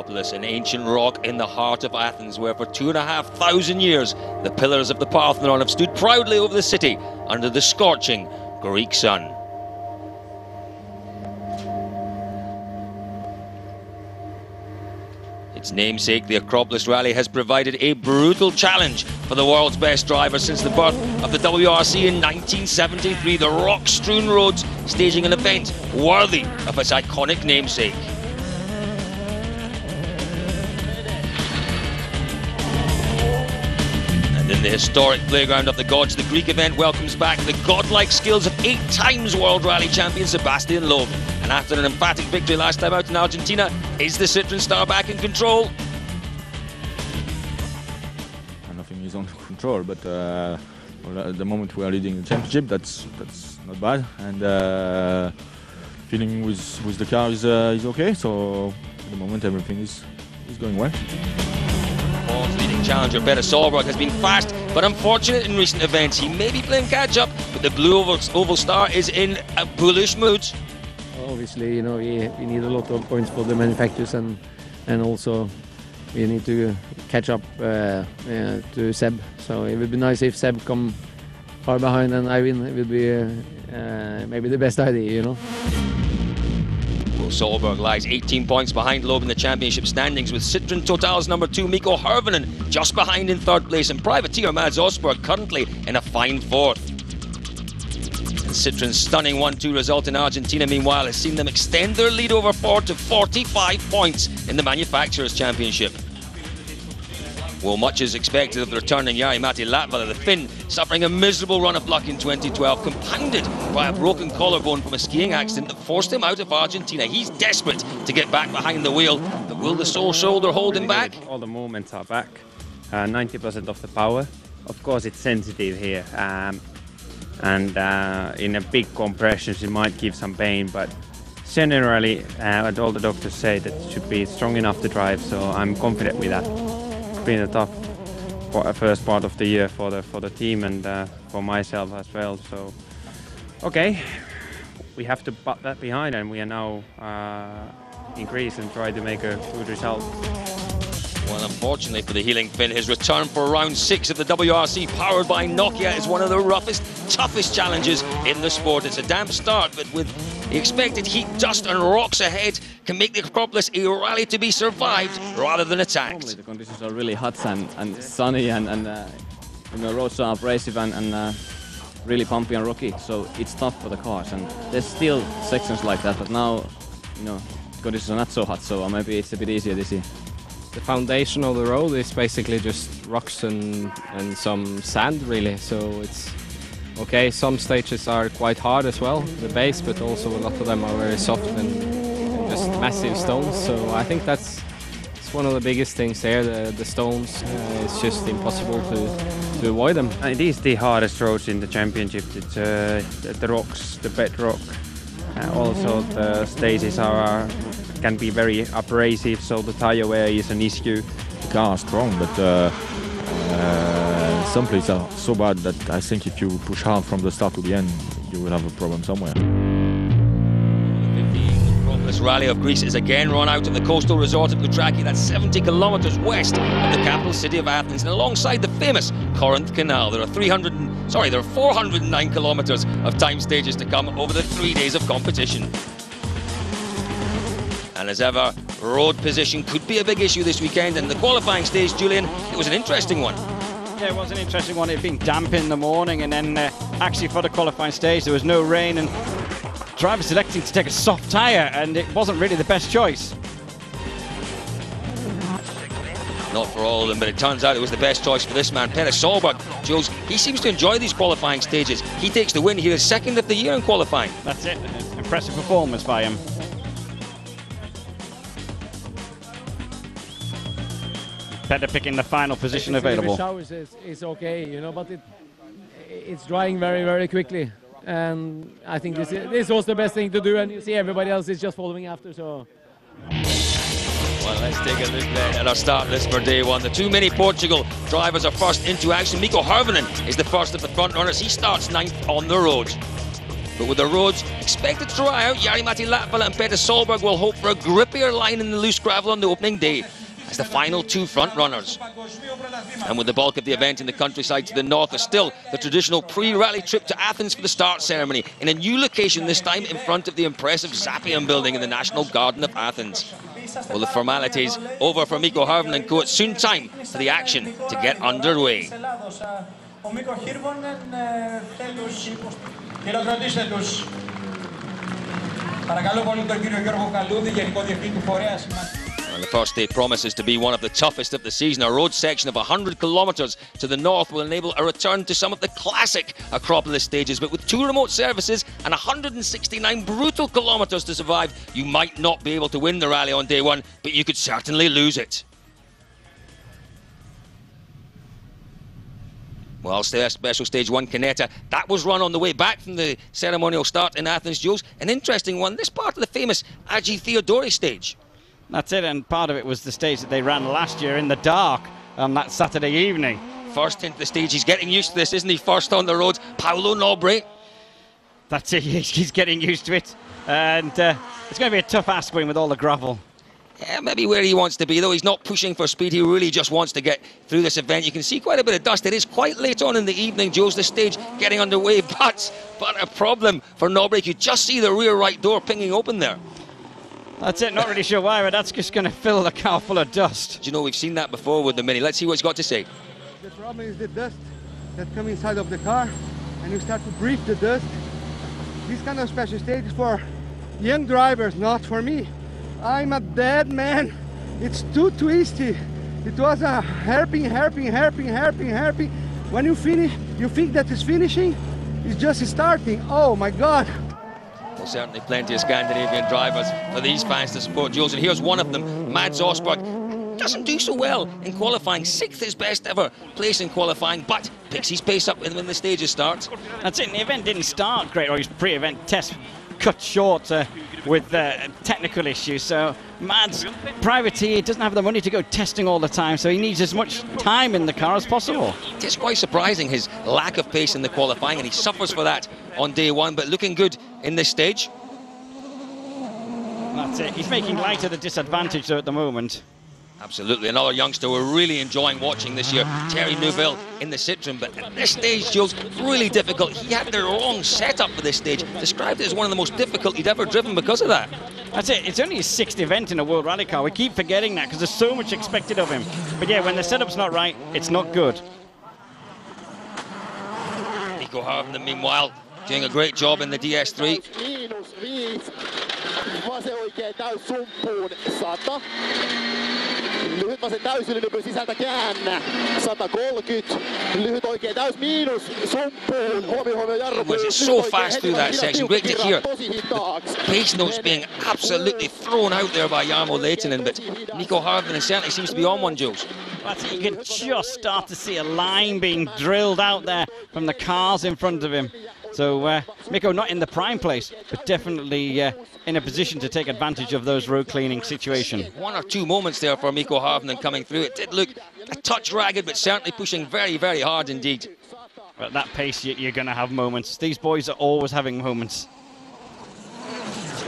Acropolis, an ancient rock in the heart of Athens, where for 2,500 years the pillars of the Parthenon have stood proudly over the city under the scorching Greek sun. Its namesake, the Acropolis Rally, has provided a brutal challenge for the world's best drivers since the birth of the WRC in 1973. The rock-strewn roads staging an event worthy of its iconic namesake. And in the historic playground of the gods, the Greek event welcomes back the godlike skills of 8 times World Rally champion Sebastian Loeb. And after an emphatic victory last time out in Argentina, is the Citroën star back in control? Nothing is under control, but at the moment we are leading the championship. That's not bad, and feeling with the car is okay. So at the moment everything is going well. Paul's leading challenger Peter Solberg has been fast but unfortunate in recent events. He may be playing catch-up, but the blue oval star is in a bullish mood. Obviously, you know, we need a lot of points for the manufacturers, and also we need to catch up to Seb. So it would be nice if Seb come far behind and I win. It would be maybe the best idea, you know. Well, Solberg lies 18 points behind Loeb in the championship standings, with Citroën Total's number 2 Mikko Hirvonen just behind in 3rd place, and privateer Mads Osberg currently in a fine 4th. Citroën's stunning 1-2 result in Argentina, meanwhile, has seen them extend their lead over Ford to 45 points in the Manufacturers' Championship. Well, much is expected of the returning Jari-Matti Latvala, the Finn, suffering a miserable run of luck in 2012, compounded by a broken collarbone from a skiing accident that forced him out of Argentina. He's desperate to get back behind the wheel, but will the sore shoulder hold him back? All the movements are back, 90% of the power. Of course, it's sensitive here. And in a big compressions it might give some pain, but generally all the doctors say that it should be strong enough to drive, so I'm confident with that. It's been a tough first part of the year for the team and for myself as well, so okay, we have to put that behind, and we are now increase and try to make a good result. Well, unfortunately for the healing Finn, his return for round 6 of the WRC powered by Nokia is one of the roughest, toughest challenges in the sport. It's a damp start, but with the expected heat, dust and rocks ahead, can make the Acropolis a rally to be survived rather than attacked. The conditions are really hot and sunny, and you know, roads are abrasive and really bumpy and rocky, so it's tough for the cars. And there's still sections like that, but now, you know, conditions are not so hot, so maybe it's a bit easier this year. The foundation of the road is basically just rocks and some sand, really, so it's okay. Some stages are quite hard as well, the base, but also a lot of them are very soft and just massive stones, so I think it's one of the biggest things there, the stones. It's just impossible to avoid them. It is the hardest roads in the championship. It's the rocks, the bedrock, also the stages can be very abrasive, so the tire wear is an issue. The car is strong, but some places are so bad that I think if you push hard from the start to the end, you will have a problem somewhere. The 15th Acropolis Rally of Greece is again run out of the coastal resort of Koutraki. That's 70 kilometers west of the capital city of Athens, and alongside the famous Corinth Canal. There are 409 kilometers of time stages to come over the 3 days of competition. And as ever, road position could be a big issue this weekend, and the qualifying stage, Julian, it was an interesting one. Yeah, it was an interesting one. It had been damp in the morning, and then actually for the qualifying stage there was no rain, and drivers selecting to take a soft tyre, and it wasn't really the best choice. Not for all of them, but it turns out it was the best choice for this man, Peter Solberg. Jules, he seems to enjoy these qualifying stages. He takes the win here, 2nd of the year in qualifying. That's it, impressive performance by him. Better picking the final position available. Showers is okay, you know, but it's drying very, very quickly, and I think this was the best thing to do, and you see everybody else is just following after. So. Well, let's take a look then at our start list for day 1. The 2 Mini Portugal drivers are first into action. Mikko Hirvonen is the first of the front runners. He starts 9th on the road. But with the roads expected to dry out, Jari-Matti Latvala and Peter Solberg will hope for a grippier line in the loose gravel on the opening day as the final two front runners. And with the bulk of the event in the countryside to the north, there's still the traditional pre-rally trip to Athens for the start ceremony in a new location, this time in front of the impressive Zappeion building in the National Garden of Athens. Well, the formalities over for Mikko Hirvonen and co. It's soon time for the action to get underway. And the first day promises to be one of the toughest of the season. A road section of 100 kilometres to the north will enable a return to some of the classic Acropolis stages, but with 2 remote services and 169 brutal kilometres to survive, you might not be able to win the rally on day one, but you could certainly lose it. Well, special stage 1 Canetta, that was run on the way back from the ceremonial start in Athens, Jules. An interesting one, this part of the famous Agi Theodori stage. That's it, and part of it was the stage that they ran last year in the dark on that Saturday evening. First into the stage, he's getting used to this, isn't he? First on the roads, Paolo Nobri. That's it, he's getting used to it. And it's going to be a tough ask for him with all the gravel. Yeah, maybe where he wants to be, though. He's not pushing for speed. He really just wants to get through this event. You can see quite a bit of dust. It is quite late on in the evening, Jules, the stage getting underway. But a problem for Nobri. You just see the rear right door pinging open there. That's it, not really sure why, but that's just going to fill the car full of dust. Do you know, we've seen that before with the Mini. Let's see what he's got to say. The problem is the dust that comes inside of the car, and you start to breathe the dust. This kind of special stage is for young drivers, not for me. I'm a dead man. It's too twisty. It was a hairpin. When you finish, you think that it's finishing. It's just starting. Oh my God. Well, certainly plenty of Scandinavian drivers for these fans to support, Jules. And here's one of them, Mads Osberg. Doesn't do so well in qualifying. 6th his best ever place in qualifying, but picks his pace up when the stages start. That's it, and the event didn't start great, or his pre-event test cut short with technical issues. So Mads, privateer, doesn't have the money to go testing all the time, so he needs as much time in the car as possible. It's quite surprising, his lack of pace in the qualifying, and he suffers for that on day one, but looking good in this stage. That's it, he's making light of the disadvantage though at the moment. Absolutely, another youngster we're really enjoying watching this year, Thierry Neuville in the Citroen, but at this stage, Jules, really difficult. He had the wrong setup for this stage, described it as one of the most difficult he'd ever driven because of that. That's it, it's only his 6th event in a World Rally car. We keep forgetting that because there's so much expected of him. But yeah, when the setup's not right, it's not good. Mikko Hirvonen, meanwhile, doing a great job in the DS3. Lyhyt vasen täysylipy sisältä käännä. 130. Lyhyt oikein täys miinus. Sumppuun. Huomio jarru. It's so fast through that section. Great to hear the pace notes being absolutely thrown out there by Jarmo Lehtinen, but Mikko Hirvonen certainly seems to be on one, Jules. You can just start to see a line being drilled out there from the cars in front of him. So Mikko not in the prime place, but definitely in a position to take advantage of those road cleaning situations. 1 or 2 moments there for Mikko Hirvonen coming through. It did look a touch ragged, but certainly pushing very, very hard indeed. At that pace, you're going to have moments. These boys are always having moments.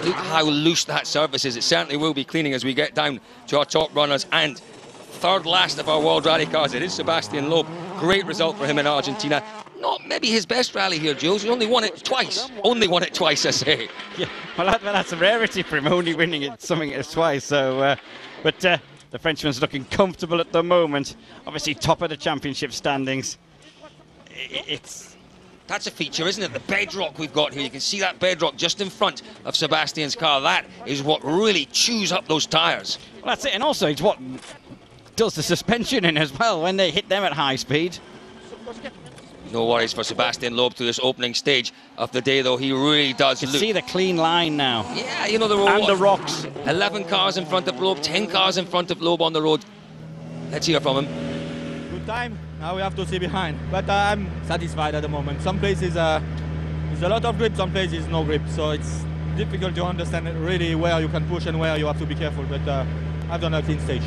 Look how loose that surface is. It certainly will be cleaning as we get down to our top runners. And third last of our World Rally cars, it is Sebastian Loeb. Great result for him in Argentina. Not maybe his best rally here, Jules. He only won it twice. Only won it twice, I say. Yeah, well, that's a rarity for him, only winning it twice. So, but the Frenchman's looking comfortable at the moment. Obviously, top of the championship standings. That's a feature, isn't it? The bedrock we've got here. You can see that bedrock just in front of Sebastian's car. That is what really chews up those tyres. Well, that's it, and also it's what does the suspension in as well when they hit them at high speed. No worries for Sebastian Loeb through this opening stage of the day, though. He really does look. You see the clean line now. Yeah, you know, there were and the rocks. 11 cars in front of Loeb, 10 cars in front of Loeb on the road. Let's hear from him. Good time. Now we have to see behind. But I'm satisfied at the moment. Some places there's a lot of grip, some places no grip. So it's difficult to understand really where you can push and where you have to be careful. But I've done a clean stage.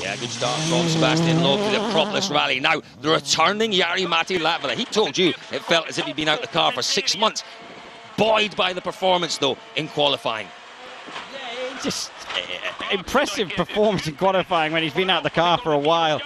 Yeah, good start from Sebastian Loeb to the Acropolis Rally. Now, the returning Jari-Matti Latvala. He told you it felt as if he'd been out the car for 6 months. buoyed by the performance, though, in qualifying. Yeah, just impressive performance in qualifying when he's been out of the car for a while.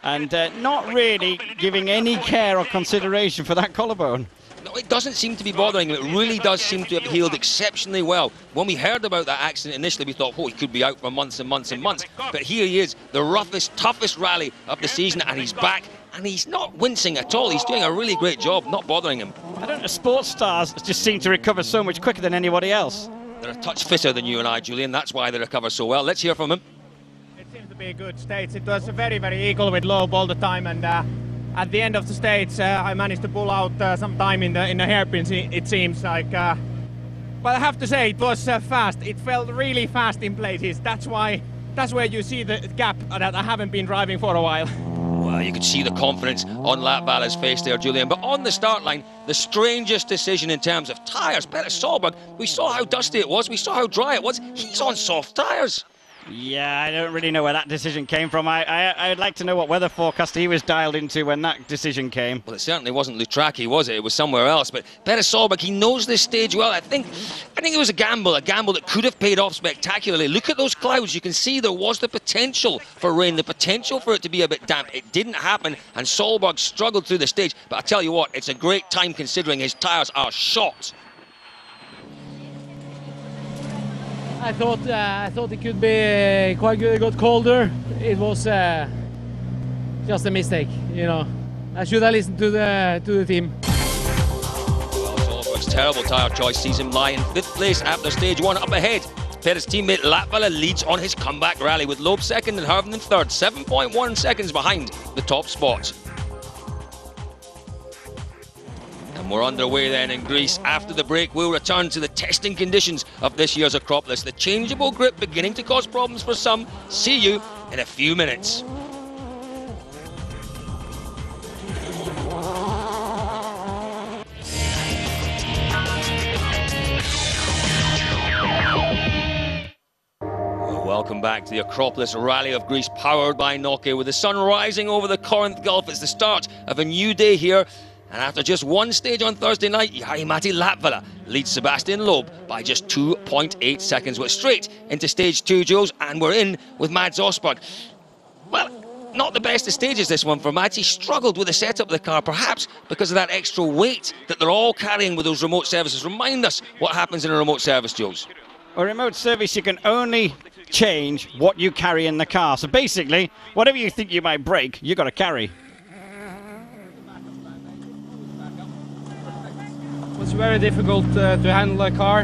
And not really giving any care or consideration for that collarbone. No, it doesn't seem to be bothering him. It really does seem to have healed exceptionally well. When we heard about that accident initially, we thought, oh, he could be out for months and months and months. But here he is, the roughest, toughest rally of the season, and he's back. And he's not wincing at all. He's doing a really great job, not bothering him. I don't know, sports stars just seem to recover so much quicker than anybody else. They're a touch fitter than you and I, Julian. That's why they recover so well. Let's hear from him. It seems to be a good stage. It was very, very equal with Loeb all the time, and at the end of the stage, I managed to pull out some time in the hairpins. It seems like, but I have to say it was fast. It felt really fast in places. That's where you see the gap that I haven't been driving for a while. Well, you could see the confidence on Latval's face there, Julian. But on the start line, the strangest decision in terms of tyres. Petter Solberg, we saw how dusty it was. We saw how dry it was. He's on soft tyres. Yeah, I don't really know where that decision came from. I'd like to know what weather forecast he was dialed into when that decision came. Well, it certainly wasn't Lutraki, was it? It was somewhere else. But Petter Solberg, he knows this stage well. I think it was a gamble that could have paid off spectacularly. Look at those clouds. You can see there was the potential for rain, the potential for it to be a bit damp. It didn't happen, and Solberg struggled through the stage. But I tell you what, it's a great time considering his tyres are shot. I thought it could be quite good. It got colder. It was just a mistake, you know. I should have listened to the team. Well, Solberg's terrible tyre choice sees him lie in 5th place after stage 1. Up ahead, Petter's teammate Latvala leads on his comeback rally with Loeb 2nd and Harvinen 3rd, 7.1 seconds behind the top spot. And we're underway then in Greece. After the break, we'll return to the testing conditions of this year's Acropolis. The changeable grip beginning to cause problems for some. See you in a few minutes. Welcome back to the Acropolis Rally of Greece, powered by Nokia. With the sun rising over the Corinth Gulf, it's the start of a new day here. And after just one stage on Thursday night, Jari-Matti Latvala leads Sebastian Loeb by just 2.8 seconds. We're straight into stage 2, Jules, and we're in with Mads Osberg. Well, not the best of stages, this one for Mads. He struggled with the setup of the car, perhaps because of that extra weight that they're all carrying with those remote services. Remind us what happens in a remote service, Jules. A remote service, you can only change what you carry in the car. So basically, whatever you think you might break, you got to carry. It was very difficult to handle the car.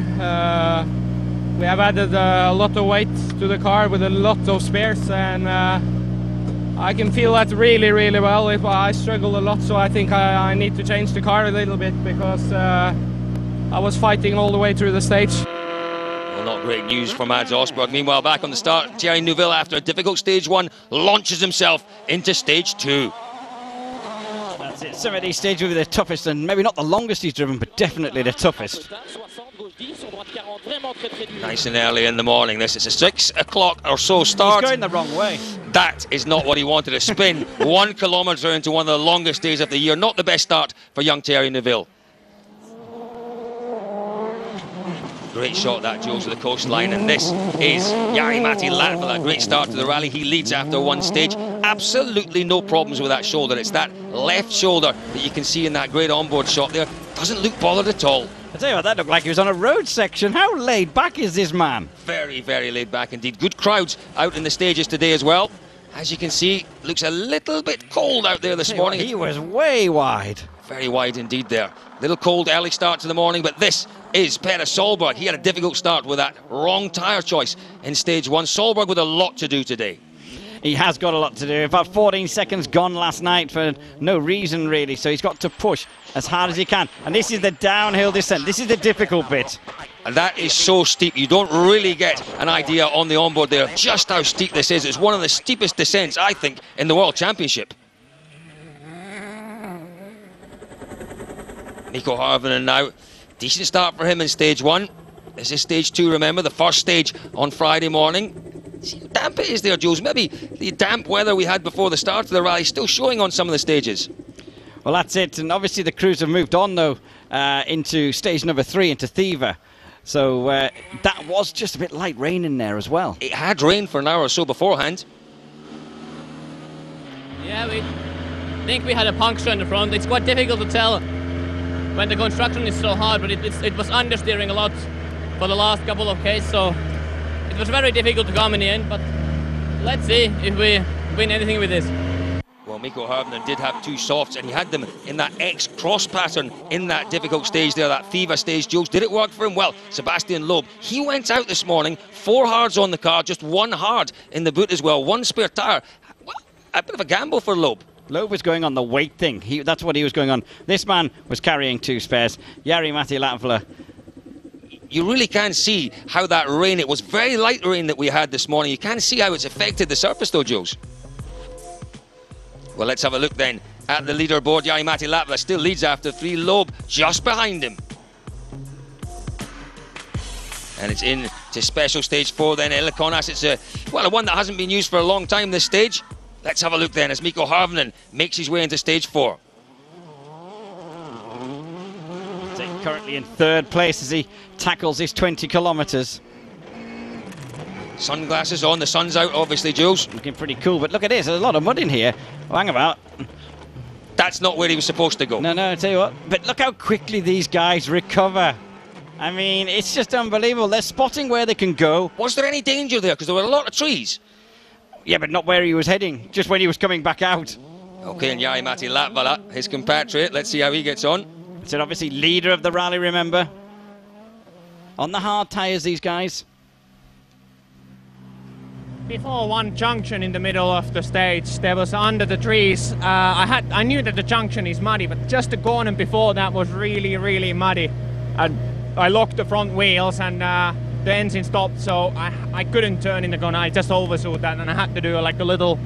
We have added a lot of weight to the car with a lot of spares, and I can feel that really, really well. I struggle a lot, so I think I need to change the car a little bit because I was fighting all the way through the stage. Well, not great news for Mads Osberg. Meanwhile, back on the start, Thierry Neuville, after a difficult stage 1, launches himself into stage 2. That's it. Some of these stages will be the toughest, and maybe not the longest he's driven, but definitely the toughest. Nice and early in the morning. This is a 6 o'clock or so start. He's going the wrong way. That is not what he wanted to spin. 1 kilometre into one of the longest days of the year. Not the best start for young Thierry Neuville. Great shot that, Jules, with the coastline, and this is Jari-Matti Latvala. Great start to the rally. He leads after one stage. Absolutely no problems with that shoulder. It's that left shoulder that you can see in that great onboard shot there. Doesn't look bothered at all. I tell you what, that looked like he was on a road section. How laid back is this man? Very, very laid back indeed. Good crowds out in the stages today as well. As you can see, looks a little bit cold out there this morning. He was way wide. Very wide indeed there. Little cold early start to the morning, but this is Petter Solberg. He had a difficult start with that wrong tyre choice in stage 1. Solberg with a lot to do today. He has got a lot to do. About 14 seconds gone last night for no reason really, so he's got to push as hard as he can. And this is the downhill descent. This is the difficult bit. And that is so steep. You don't really get an idea on the onboard there just how steep this is. It's one of the steepest descents, I think, in the World Championship. Nico Harvinen now. Decent start for him in stage 1. This is stage 2, remember, the first stage on Friday morning. See how damp it is there, Jules. Maybe the damp weather we had before the start of the rally still showing on some of the stages. Well, that's it. And obviously the crews have moved on, though. into stage number 3, into Thiva. So that was just a bit light rain in there as well. It had rained for an hour or so beforehand. Yeah, we think we had a puncture in the front. It's quite difficult to tell when the construction is so hard, but it was understeering a lot for the last couple of Ks, so it was very difficult to come in the end, but let's see if we win anything with this. Well, Mikko Hirvonen did have 2 softs, and he had them in that X cross pattern in that difficult stage there, that Thiva stage. Jules, did it work for him? Well, Sebastian Loeb, he went out this morning, 4 hards on the car, just 1 hard in the boot as well, 1 spare tyre. Well, a bit of a gamble for Loeb. Loeb was going on the weight thing. That's what he was going on. This man was carrying 2 spares. Jari-Matti Latvala. You really can see how that rain, it was very light rain that we had this morning. You can see how it's affected the surface though, Jules. Well, let's have a look then at the leaderboard. Jari-Matti Latvala still leads after 3. Loeb just behind him. And it's in to special stage 4 then. Elikonas, it's a one that hasn't been used for a long time, this stage. Let's have a look then as Mikko Hirvonen makes his way into stage 4. Currently in 3rd place as he tackles his 20 kilometres. Sunglasses on, the sun's out obviously, Jules. Looking pretty cool, but look at this, there's a lot of mud in here. Oh, hang about. That's not where he was supposed to go. No, I tell you what, but look how quickly these guys recover. I mean, it's just unbelievable. They're spotting where they can go. Was there any danger there? Because there were a lot of trees. Yeah, but not where he was heading, just when he was coming back out. Okay, and Jari-Matti Latvala, his compatriot, let's see how he gets on. So obviously leader of the rally, remember. On the hard tyres, these guys. Before one junction in the middle of the stage, there was under the trees. I knew that the junction is muddy, but just the corner before that was really, really muddy. I locked the front wheels and the engine stopped, so I couldn't turn in the corner. I just overshoot that, and I had to do like a little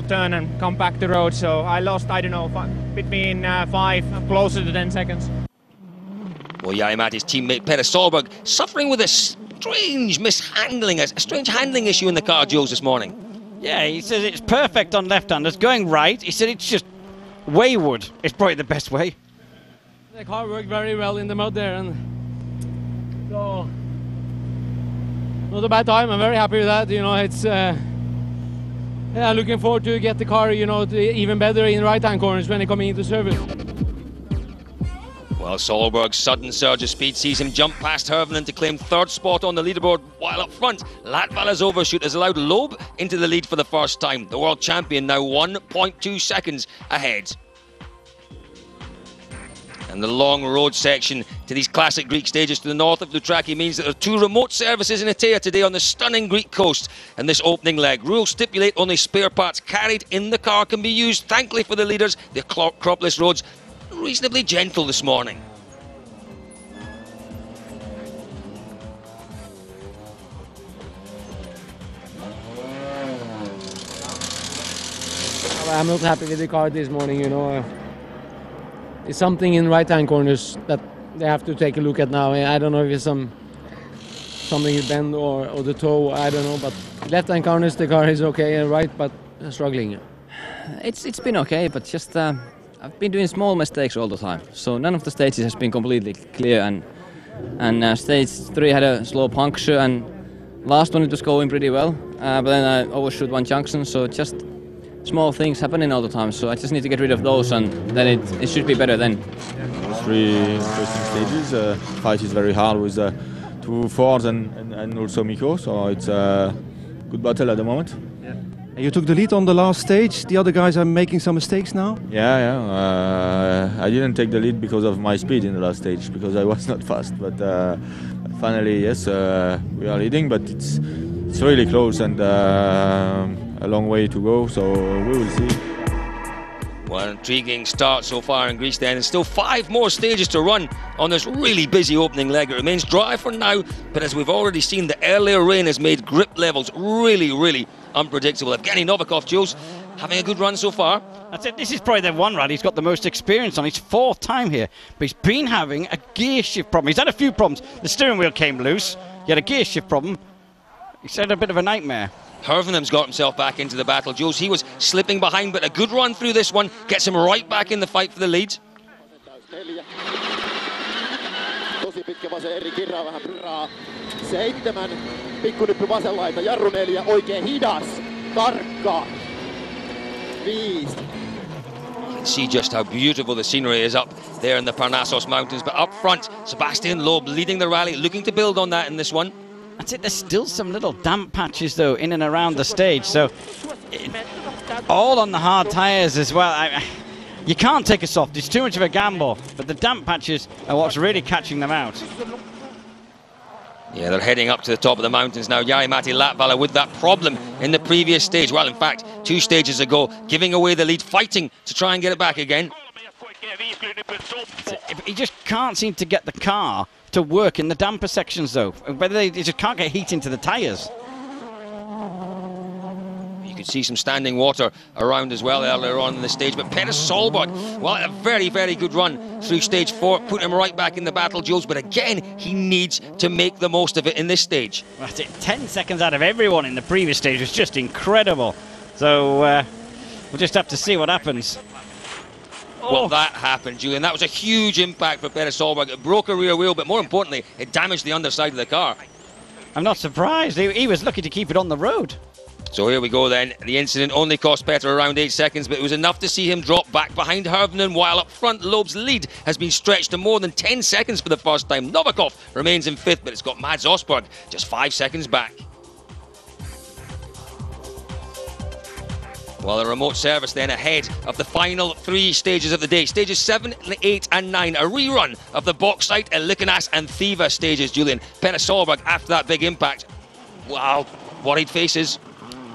turn and come back the road. So I lost, I don't know, between 5, closer to 10 seconds. Well, Jari-Matti's teammate Peder Solberg suffering with a strange mishandling, a strange handling issue in the car, Jules, this morning. Yeah, he says it's perfect on left-handers, going right. He said it's just wayward. It's probably the best way. The car worked very well in the mud there, and so not a bad time. I'm very happy with that. You know, it's yeah, looking forward to get the car, you know, even better in right-hand corners when they're coming into service. Well, Solberg's sudden surge of speed sees him jump past Hirvonen to claim 3rd spot on the leaderboard, while up front, Latvala's overshoot has allowed Loeb into the lead for the first time. The world champion now 1.2 seconds ahead. And the long road section to these classic Greek stages to the north of Loutraki means that there are 2 remote services in Atea today on the stunning Greek coast. And this opening leg, rules stipulate only spare parts carried in the car can be used. Thankfully for the leaders, the Acropolis roads reasonably gentle this morning. I'm not happy with the car this morning, you know. It's something in right-hand corners that they have to take a look at now. I don't know if it's something bend or the toe, I don't know. But left-hand corners, the car is okay, and right, but struggling. It's been okay, but just I've been doing small mistakes all the time. So none of the stages has been completely clear, and stage 3 had a slow puncture, and last one it was going pretty well, but then I overshoot one junction. So just small things happening all the time, so I just need to get rid of those, and then it should be better then. 3 interesting stages. Fight is very hard with 2 Fords and also Mikko, so it's a good battle at the moment. Yeah. You took the lead on the last stage. The other guys are making some mistakes now? Yeah. I didn't take the lead because of my speed in the last stage, because I was not fast, but finally, yes, we are leading, but it's really close and a long way to go, so we will see. Well, intriguing start so far in Greece then, and still 5 more stages to run on this really busy opening leg. It remains dry for now, but as we've already seen, the earlier rain has made grip levels really unpredictable. Evgeny Novikov, Jules, having a good run so far. That's it, this is probably the one rally he's got the most experience on. His 4th time here, but he's been having a gear shift problem. He's had a few problems. The steering wheel came loose, he had a gear shift problem. He's had a bit of a nightmare. Hirvonen's got himself back into the battle, Jules. He was slipping behind, but a good run through this one gets him right back in the fight for the lead. pitkä vasen eri kirraa vähän pyrraa. 7, pikkunyppy vasen laita, jarru 4, oikein hidas, tarkka. 5. See just how beautiful the scenery is up there in the Parnassos Mountains, but up front, Sebastian Loeb leading the rally, looking to build on that in this one. That's it, there's still some little damp patches though in and around the stage, so all on the hard tyres as well. You can't take a soft, it's too much of a gamble, but the damp patches are what's really catching them out. Yeah, they're heading up to the top of the mountains now. Jari-Matti Latvala with that problem in the previous stage. Well, in fact, 2 stages ago, giving away the lead, fighting to try and get it back again. He just can't seem to get the car to work in the damper sections, though. Whether they just can't get heat into the tyres. You could see some standing water around as well earlier on in the stage. But Petter Solberg, well, a very, very good run through stage 4. Put him right back in the battle, Jules. But again, he needs to make the most of it in this stage. That's it. 10 seconds out of everyone in the previous stage was just incredible. So we'll just have to see what happens. Well, that happened, Julian. That was a huge impact for Petter Solberg. It broke a rear wheel, but more importantly, it damaged the underside of the car. I'm not surprised. He was lucky to keep it on the road. So here we go then. The incident only cost Petter around 8 seconds, but it was enough to see him drop back behind Hirvonen, while up front, Loeb's lead has been stretched to more than 10 seconds for the first time. Novikov remains in 5th, but it's got Mads Osberg just 5 seconds back. Well, a remote service then ahead of the final 3 stages of the day. Stages 7, 8 and 9. A rerun of the Bauxite, Elikanas and Thiva stages, Julian. Petter Solberg, after that big impact, wow, worried faces.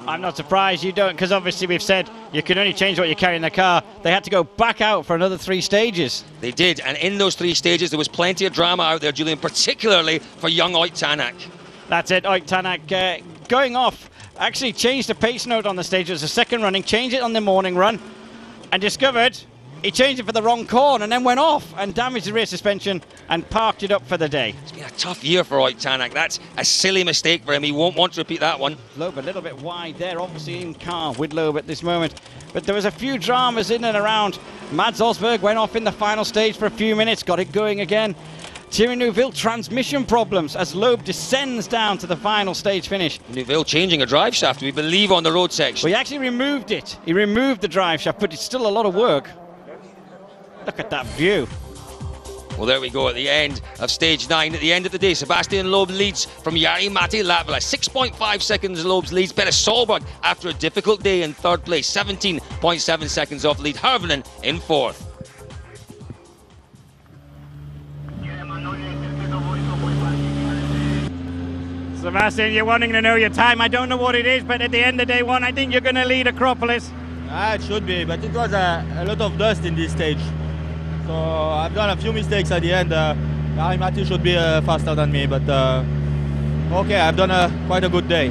I'm not surprised you don't, because obviously we've said you can only change what you carry in the car. They had to go back out for another 3 stages. They did, and in those 3 stages there was plenty of drama out there, Julian, particularly for young Oyt Tanak. That's it, Oyt Tanak going off. Actually changed the pace note on the stage. It was the second running, changed it on the morning run, and discovered he changed it for the wrong corner and then went off and damaged the rear suspension and parked it up for the day. It's been a tough year for Oyt Tanak. That's a silly mistake for him. He won't want to repeat that one. Loeb a little bit wide there, obviously in car with Loeb at this moment. But there was a few dramas in and around. Mads Osberg went off in the final stage for a few minutes, got it going again. Thierry Neuville transmission problems as Loeb descends down to the final stage finish. Neuville changing a drive shaft, we believe, on the road section. Well, he actually removed it. He removed the drive shaft, but it's still a lot of work. Look at that view. Well, there we go at the end of stage 9. At the end of the day, Sebastian Loeb leads from Jari-Matti Latvala. 6.5 seconds Loeb's leads. Petter Solberg, after a difficult day, in 3rd place. 17.7 seconds off lead. Hirvonen in 4th. Sebastian, you're wanting to know your time. I don't know what it is, but at the end of day 1, I think you're going to lead Acropolis. It should be, but it was a lot of dust in this stage. So I've done a few mistakes at the end. Jari-Matti should be faster than me, but okay, I've done quite a good day.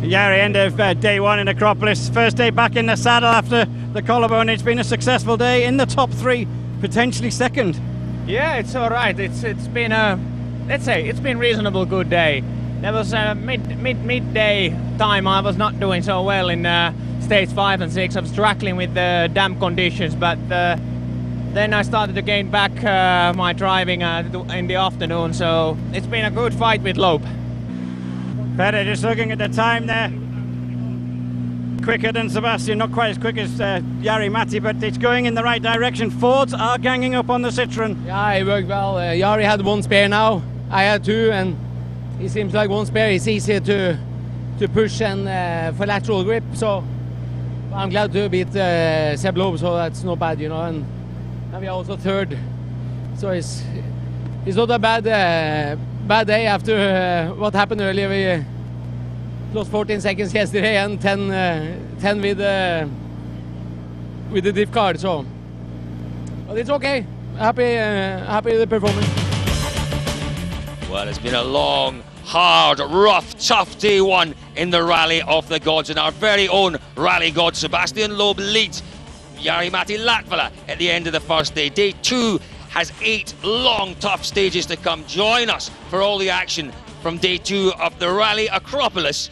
Jari, end of day 1 in Acropolis. First day back in the saddle after the collarbone. It's been a successful day in the top 3, potentially 2nd. Yeah, it's all right. It's been a, let's say, it's been reasonable good day. There was a midday time I was not doing so well in stage 5 and 6. I was struggling with the damp conditions, but then I started to gain back my driving in the afternoon. So it's been a good fight with Loeb. Petter, just looking at the time there, quicker than Sebastian, not quite as quick as Jari-Matti, but it's going in the right direction. Fords are ganging up on the Citroen. Yeah, it worked well. Jari had 1 spare now, I had 2, and it seems like 1 spare is easier to push and for lateral grip, so I'm glad to beat Seb Loeb, so that's not bad, you know, and we are also 3rd, so it's not a bad day after what happened earlier. We lost 14 seconds yesterday and 10 with the diff card, so but it's okay. Happy with the performance. Well, it's been a long, hard, rough, tough day 1 in the Rally of the Gods, and our very own rally god Sebastian Loeb leads Jari-Matti Latvala at the end of the first day. Day 2 has 8 long, tough stages to come. Join us for all the action from day 2 of the Rally Acropolis